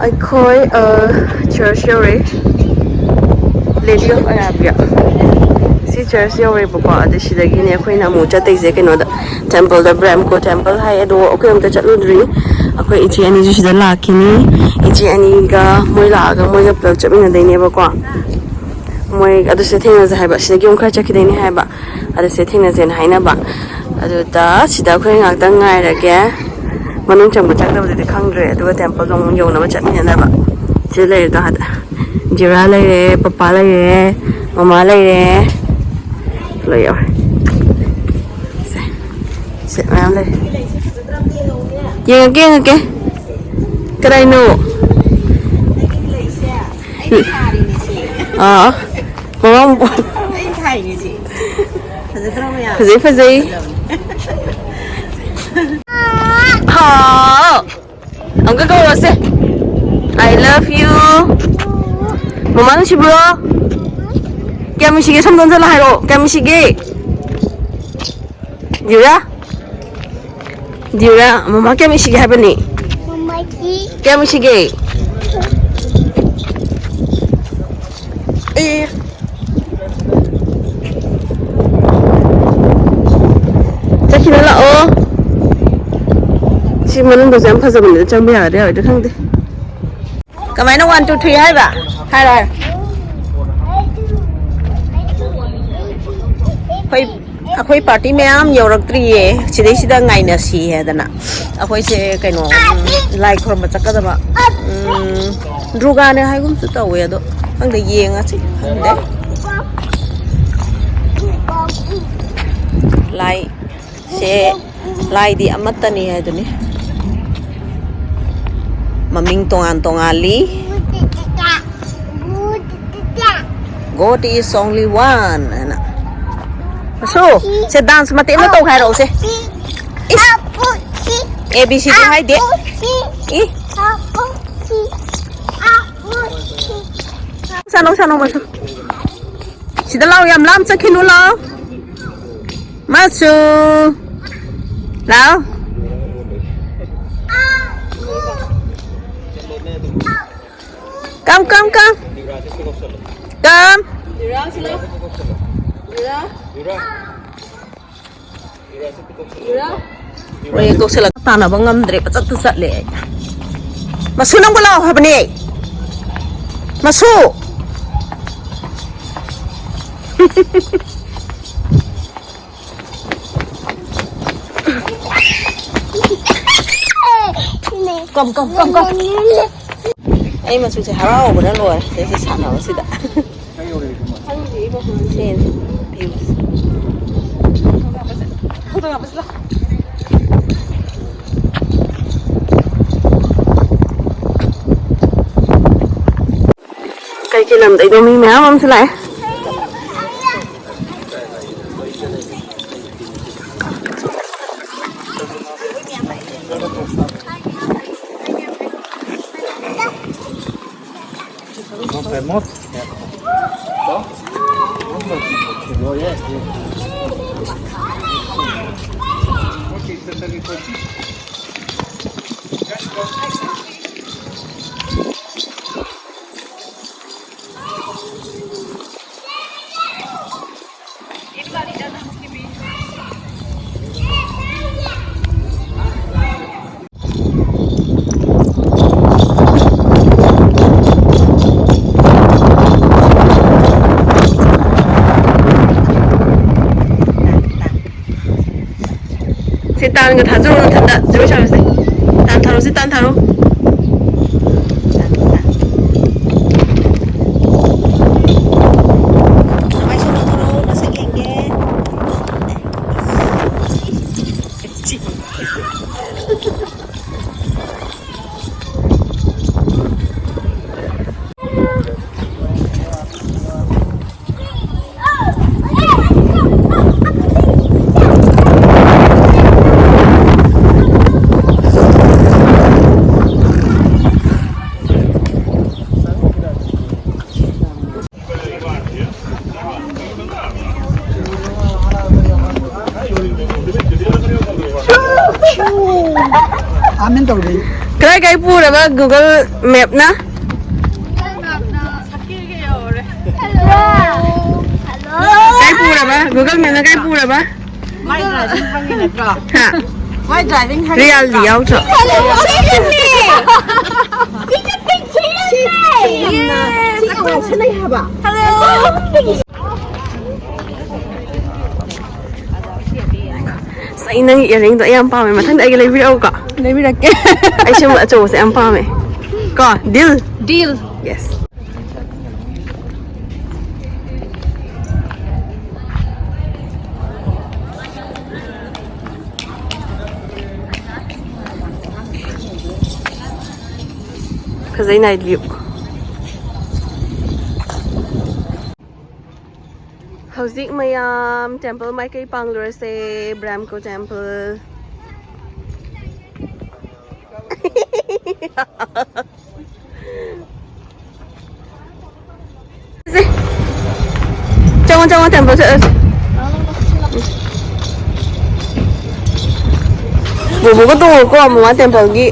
ꯑꯩꯈꯣꯏ ꯆꯔꯆ ꯌꯧꯔꯦ ꯂꯦꯗꯤ ꯑꯣꯐ ꯑꯔꯥꯕꯤꯌꯥ ꯁꯤ ꯆꯔꯆ ꯌꯧꯔꯦꯕꯀꯣ ꯑꯗꯨ ꯁꯤꯗꯒꯤꯅꯦ ꯑꯩꯈꯣꯏꯅ ꯑꯃꯨꯛ ꯆꯠꯇꯣꯏꯁꯦ ꯀꯩꯅꯣꯗ ꯇꯦꯝꯄꯜꯗ ꯕ꯭ꯔꯥꯝꯀꯣ ꯇꯦꯝꯄꯜ ꯍꯥꯏ ꯑꯗꯣ ꯑꯩꯈꯣꯏ ꯑꯝꯇ ꯆꯠꯂꯨꯗ꯭ꯔꯤ ꯑꯩꯈꯣꯏ ꯏꯆꯦ ꯑꯅꯤꯁꯨ ꯁꯤꯗ ꯂꯥꯛꯈꯤꯅꯤ ꯏꯆꯦ ꯑꯅꯤꯒ ꯃꯣꯏ ꯂꯥꯛꯑꯒ ꯃꯣꯏꯒ ꯄꯨꯂꯞ ꯆꯠꯃꯤꯟꯅꯗꯣꯏꯅꯦꯕꯀோ ꯃꯣꯏ ꯑꯗꯨꯁꯨ ꯊꯦꯡꯅꯁꯦ ꯍꯥꯏꯕ ꯁꯤꯗꯒꯤ ꯑꯃꯨꯛ ꯈꯔ ꯆꯠꯈꯤꯗꯣꯏꯅꯦ ꯍꯥꯏꯕ ꯑꯗꯨꯁꯨ ꯊꯦꯡꯅꯁꯦꯅ ꯍꯥꯏꯅꯕ ꯑꯗꯨꯗ ꯁꯤꯗ ꯑꯩꯈꯣꯏ ꯉꯥꯛꯇꯪ ꯉꯥꯏꯔꯒꯦ ꯃꯅꯨꯡ ꯆꯪꯕ ꯆꯪꯗꯕꯗꯨꯗꯤ ꯈꯪꯗ꯭ꯔꯦ ꯑꯗꯨꯒ ꯇꯦꯝꯄꯜꯗꯣ ꯑꯃꯨꯛ ꯌꯧꯅꯕ ꯆꯠꯃꯤꯟꯅꯅꯕ ꯁꯤꯗ ꯂꯩꯔꯦꯗꯣ ꯍꯥꯟꯅ ꯖꯤꯔꯥ ꯂꯩꯔꯦ ꯄꯄꯥ ꯂꯩꯔꯦ ꯃꯃꯥ ꯂꯩꯔꯦ ꯂꯣꯏ ꯌꯧꯔꯦ ꯁꯦ ꯃꯌꯥꯝ ꯂꯩꯔꯦ ꯌꯦꯡꯉꯛꯀꯦ ꯀꯗꯥꯏꯅꯣ ꯃꯃꯥ ꯐꯖꯩ ꯍꯥꯎ ꯑꯃꯨꯛꯀ ꯀꯧꯔꯁꯦ I love you ꯃꯃꯥ ꯅꯨꯡꯁꯤꯕ꯭ꯔꯣ ꯀꯌꯥꯝ ꯅꯨꯡꯁꯤꯒꯦ ꯁꯝ ꯅꯣꯝꯖꯜꯂ ꯍꯥꯏꯔꯛꯑꯣ ꯀꯌꯥꯝ ꯅꯨꯡꯁꯤꯒꯦ ꯗꯤꯌꯨꯔꯥ ꯃꯃꯥ ꯀꯌꯥꯝ ꯅꯨꯡꯁꯤꯒꯦ ꯍꯥꯏꯕꯅꯤ ꯀꯌꯥꯝ ꯅꯨꯡꯁꯤꯒꯦ ꯆꯠꯈꯤꯅ ꯂꯥꯛꯑꯣ ꯁꯤ ꯃꯅꯨꯡꯗꯁꯨ ꯌꯥꯝ ꯐꯖꯕꯅꯤꯗ ꯆꯪꯕ ꯌꯥꯒꯗ꯭ꯔꯥ ꯌꯥꯔꯣꯏꯗ꯭ꯔꯥ ꯈꯪꯗꯦ ꯀꯃꯥꯏꯅ 1 2 3 ꯍꯥꯏꯕ ꯍꯥꯏꯔꯣ ꯑꯩꯈꯣꯏ ꯄꯥꯔꯇꯤ ꯃꯌꯥꯝ ꯌꯧꯔꯛꯇ꯭ꯔꯤꯌꯦ ꯁꯤꯗꯩꯁꯤꯗ ꯉꯥꯏꯅꯁꯤ ꯍꯥꯏꯗꯅ ꯑꯩꯈꯣꯏꯁꯦ ꯀꯩꯅꯣ ꯂꯥꯏ ꯈꯨꯔꯨꯝꯕ ꯆꯠꯀꯗꯕ ꯗꯨꯔꯒꯥꯅꯦ ꯍꯥꯏꯒꯨꯝꯁꯨ ꯇꯧꯋꯦ ꯑꯗꯣ ꯈꯪꯗꯦ ꯌꯦꯡꯉꯁꯤ ꯈꯪꯗꯦ ꯂꯥꯏꯗꯤ ꯑꯃꯠꯇꯅꯤ ꯍꯥꯏꯗꯨꯅꯤ ꯃꯃꯤꯡ ꯇꯣꯉꯥꯜꯂꯤ God is only one ꯍꯥꯏꯅ ꯃꯁꯨ ꯁꯦ ꯗꯥꯟꯁ ꯃꯇꯦꯛ ꯑꯃ ꯇꯧ ꯍꯥꯏꯔꯛꯎꯁꯦ ABC ꯍꯥꯏꯗꯦ ꯁꯥꯅꯧ ꯃꯁꯨ ꯁꯤꯗ ꯂꯥꯛꯑꯣ ꯌꯥꯝ ꯂꯥꯞ ꯆꯠꯈꯤꯅꯨ ꯂꯥꯛꯑꯣ ꯃꯁꯨ ꯂꯥꯛꯑꯣ Come. Rồi cô sẽ là tàn ở ngâm để bắt rất giận lệ. Mà su nông có lao hả bani? Mà su. Come. Em mà su sẽ háo của nó rồi, sẽ sẵn nó sẽ đã. Xin views. Cây kia làm đấy đồ mi méo không sẽ lại. Remote. Đó. Rồi đấy. Tan cái thằng rồi thằng đã rồi sao vậy? Tan tharo. Kaya kayo pura ba Google Map na? Kayo pura ba? Google Map na kayo pura ba? May driving pang inatro. Ha? May driving ha. Real di ako siya. Sa inang earring to ayan pa may matang ay galay video ka. Lebirake. Ay siya mo ato sa ayan pa may. Ka, deal. Deal. Yes. Because I night view. Howzik mayam temple may kay panglure sa Bramco temple. Jangan temple sa Bubu ko tunggu ko mga temple gi.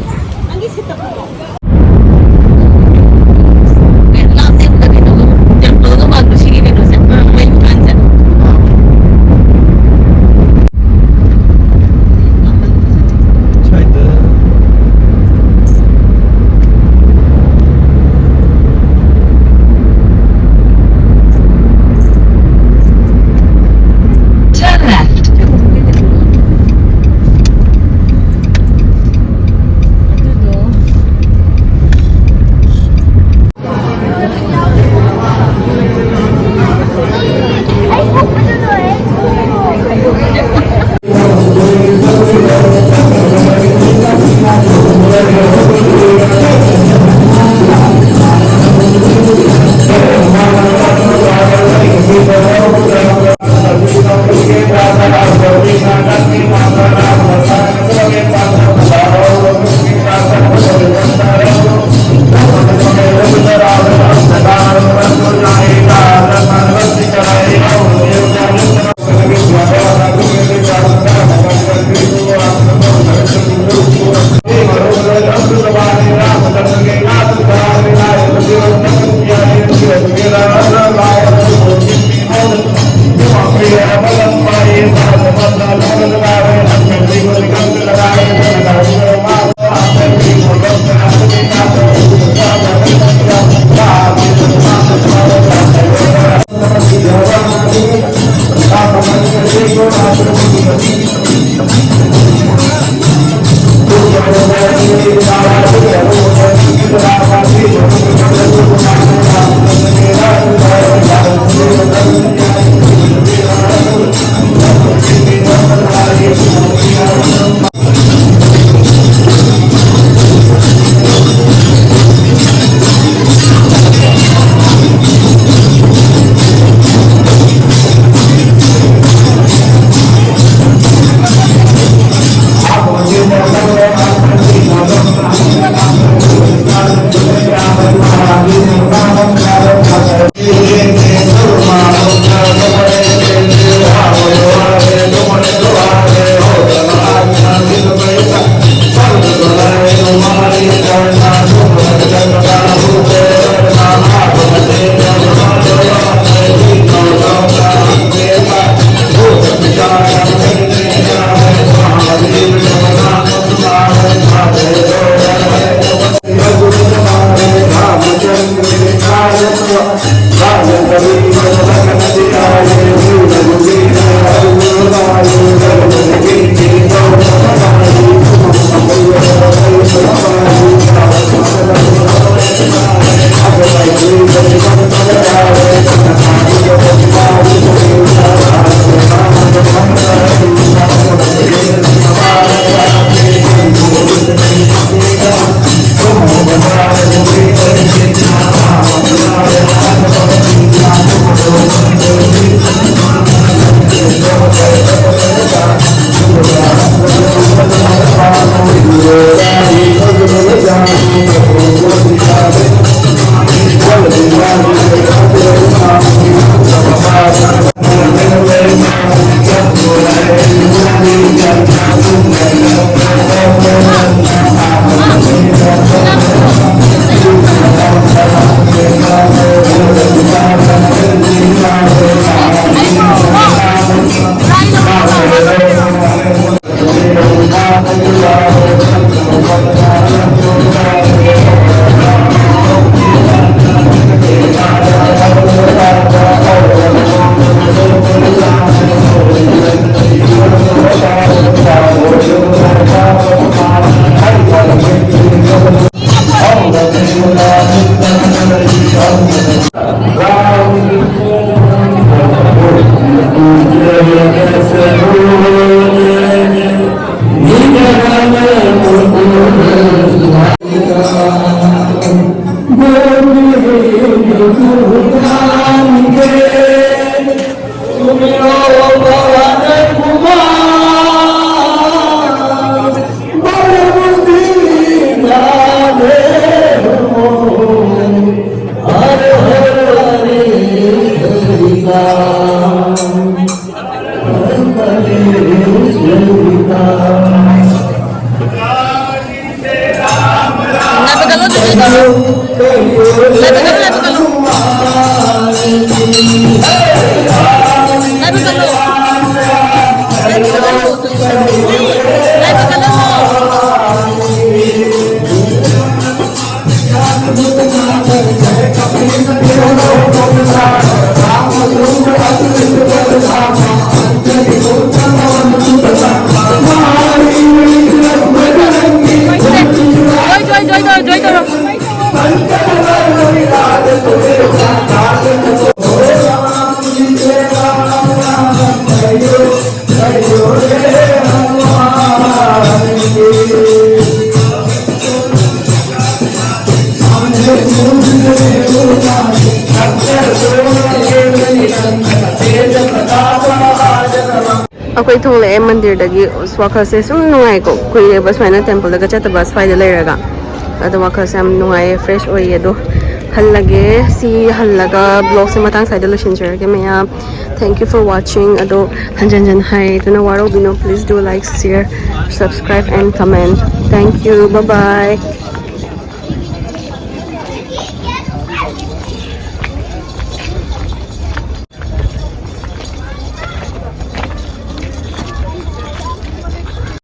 Ako'y thole mandir dagi wakal se sum nungai ko kui ba swaina temple daga chata ba swai de leiraga ado wakal sam nungai fresh oye do hallage si hallaga blog se matang sai de lo shinjer ke meya thank you for watching ado hanjan hai to na waro bino please do like share subscribe and comment thank you bye bye